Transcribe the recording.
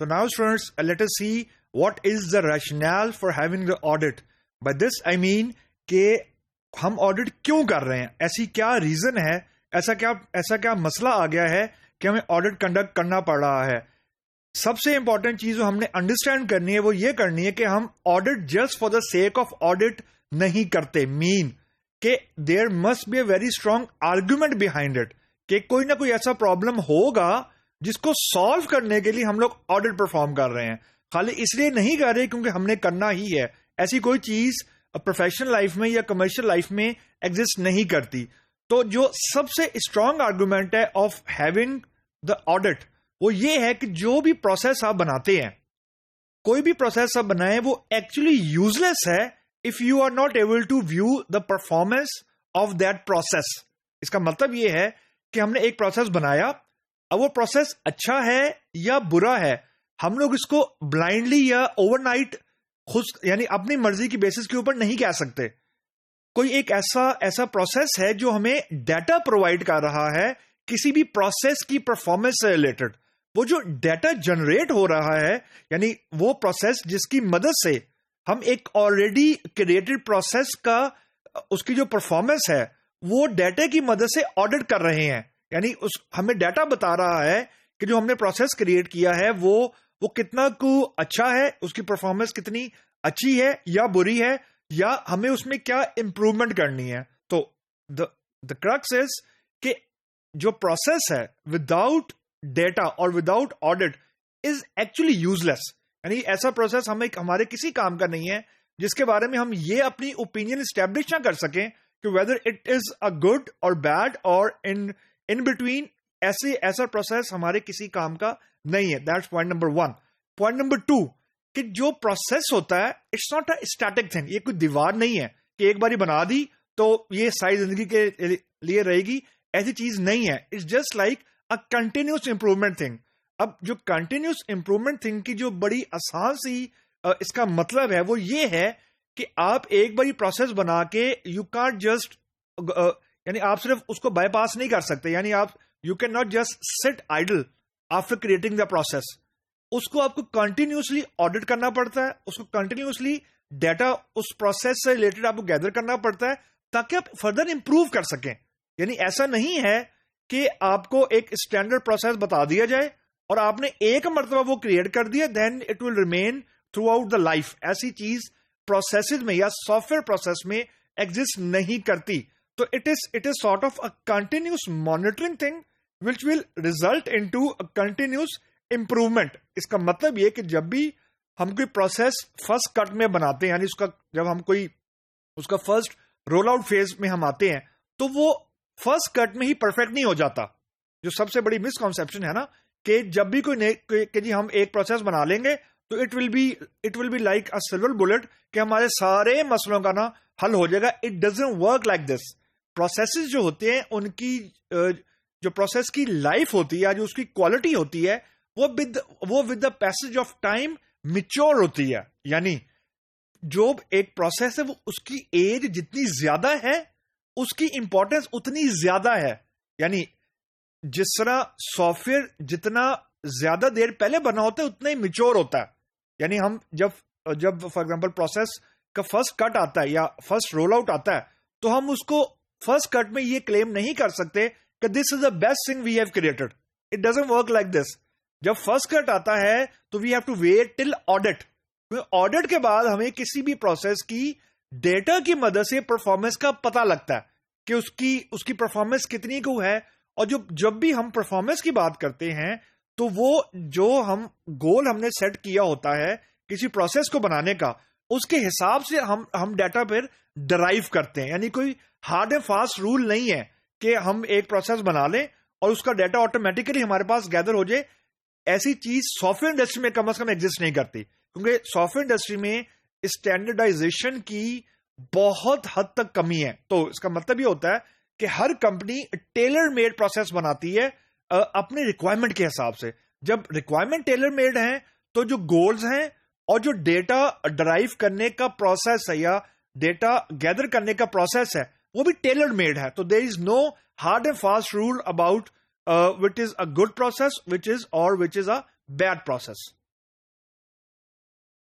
So now students, let us see what is the rationale for having the audit. By this I mean कि हम audit क्यों कर रहे हैं, ऐसी क्या रीजन है, ऐसा क्या मसला आ गया है कि हमें ऑडिट कंडक्ट करना पड़ रहा है. सबसे इंपॉर्टेंट चीज जो हमने अंडरस्टैंड करनी है वो ये करनी है कि हम audit just for the sake of audit नहीं करते. मीन कि there must be a very strong argument behind it, कि कोई ना कोई ऐसा प्रॉब्लम होगा जिसको सॉल्व करने के लिए हम लोग ऑडिट परफॉर्म कर रहे हैं. खाली इसलिए नहीं कर रहे क्योंकि हमने करना ही है. ऐसी कोई चीज प्रोफेशनल लाइफ में या कमर्शियल लाइफ में एग्जिस्ट नहीं करती. तो जो सबसे स्ट्रांग आर्गुमेंट है ऑफ हैविंग द ऑडिट वो ये है कि जो भी प्रोसेस आप बनाते हैं, कोई भी प्रोसेस आप बनाए, वो एक्चुअली यूजलेस है if you are not able to view the performance of that process. इसका मतलब ये है कि हमने एक प्रोसेस बनाया, अब वो प्रोसेस अच्छा है या बुरा है, हम लोग इसको ब्लाइंडली या ओवरनाइट खुद यानी अपनी मर्जी की बेसिस के ऊपर नहीं कह सकते. कोई एक ऐसा प्रोसेस है जो हमें डाटा प्रोवाइड कर रहा है किसी भी प्रोसेस की परफॉर्मेंस से रिलेटेड. वो जो डाटा जनरेट हो रहा है, यानी वो प्रोसेस जिसकी मदद से हम एक ऑलरेडी क्रिएटेड प्रोसेस का उसकी जो परफॉर्मेंस है वो डाटा की मदद से ऑडिट कर रहे हैं. यानी हमें डाटा बता रहा है कि जो हमने प्रोसेस क्रिएट किया है वो कितना को अच्छा है, उसकी परफॉर्मेंस कितनी अच्छी है या बुरी है, या हमें उसमें क्या इंप्रूवमेंट करनी है. तो द क्रक्स इज कि जो प्रोसेस है विदाउट डेटा और without audit is actually useless. यानी ऐसा प्रोसेस हमारे किसी काम का नहीं है जिसके बारे में हम ये अपनी ओपिनियन स्टैब्लिश ना कर सकें कि whether it is a good और बैड और इन बिटवीन. ऐसा प्रोसेस हमारे किसी काम का नहीं है. That's point number 1. Point number 2 कि जो प्रोसेस होता है it's not a static thing. ये कोई दीवार नहीं है कि एक बारी बना दी तो ये सारी जिंदगी के लिए रहेगी. ऐसी चीज नहीं है. It's just like a continuous improvement thing. अब जो कंटिन्यूस इंप्रूवमेंट थिंग की जो बड़ी आसान सी इसका मतलब है वो ये है कि आप एक बारी प्रोसेस बना के यू कांट जस्ट यानी आप सिर्फ उसको बाईपास नहीं कर सकते. यानी आप you can not just sit idle after creating the process. उसको आपको कंटिन्यूसली ऑडिट करना पड़ता है, उसको कंटिन्यूसली डाटा उस प्रोसेस से रिलेटेड आपको गैदर करना पड़ता है ताकि आप फर्दर इंप्रूव कर सकें. यानी ऐसा नहीं है कि आपको एक स्टैंडर्ड प्रोसेस बता दिया जाए और आपने एक मर्तबा वो क्रिएट कर दिया then it will remain throughout the life. ऐसी चीज प्रोसेसेस में या सॉफ्टवेयर प्रोसेस में एग्जिस्ट नहीं करती. तो it is sort of a continuous monitoring thing which will result into a continuous improvement. इसका मतलब ये कि जब भी हम कोई प्रोसेस फर्स्ट कट में बनाते हैं, यानी जब हम कोई उसका फर्स्ट रोल आउट फेज में हम आते हैं तो वो फर्स्ट कट में ही परफेक्ट नहीं हो जाता. जो सबसे बड़ी मिसकॉन्सेप्शन है ना कि जब भी कि जी हम एक प्रोसेस बना लेंगे तो it will be like a silver bullet कि हमारे सारे मसलों का ना हल हो जाएगा. It doesn't work like this. Processes जो होते हैं उनकी जो प्रोसेस की लाइफ होती है, जो उसकी क्वालिटी होती है, वो with the passage of time mature होती है. यानी जो एक प्रोसेस है वो उसकी एज जितनी ज्यादा है उसकी इंपॉर्टेंस उतनी ज्यादा है. यानी जिस तरह सॉफ्टवेयर जितना ज्यादा देर पहले बना होता है उतना ही मिच्योर होता है. यानी हम जब फॉर एग्जांपल प्रोसेस का फर्स्ट कट आता है या फर्स्ट रोल आउट आता है तो हम उसको फर्स्ट कट में ये क्लेम नहीं कर सकते कि this is the best thing we have created. It doesn't work like this. जब फर्स्ट कट आता है तो we have to wait till audit. Audit के बाद हमें किसी भी प्रोसेस की डेटा की मदद से परफॉर्मेंस का पता लगता है कि उसकी परफॉर्मेंस कितनी को है. और जब भी हम परफॉर्मेंस की बात करते हैं तो वो जो हम गोल हमने सेट किया होता है किसी प्रोसेस को बनाने का, उसके हिसाब से हम डाटा फिर डराइव करते हैं. यानी कोई हार्ड एंड फास्ट रूल नहीं है कि हम एक प्रोसेस बना लें और उसका डाटा ऑटोमेटिकली हमारे पास गैदर हो जाए. ऐसी चीज सॉफ्टवेयर इंडस्ट्री में कम से कम एग्जिस्ट नहीं करती क्योंकि सॉफ्टवेयर इंडस्ट्री में स्टैंडर्डाइजेशन की बहुत हद तक कमी है. तो इसका मतलब ये होता है कि हर कंपनी टेलर मेड प्रोसेस बनाती है अपने रिक्वायरमेंट के हिसाब से. जब रिक्वायरमेंट टेलर मेड है तो जो गोल्स हैं और जो डेटा डराइव करने का प्रोसेस है या डेटा गैदर करने का प्रोसेस है वो भी टेलर मेड है. तो there is no hard and fast rule about which is a good process which is a bad process.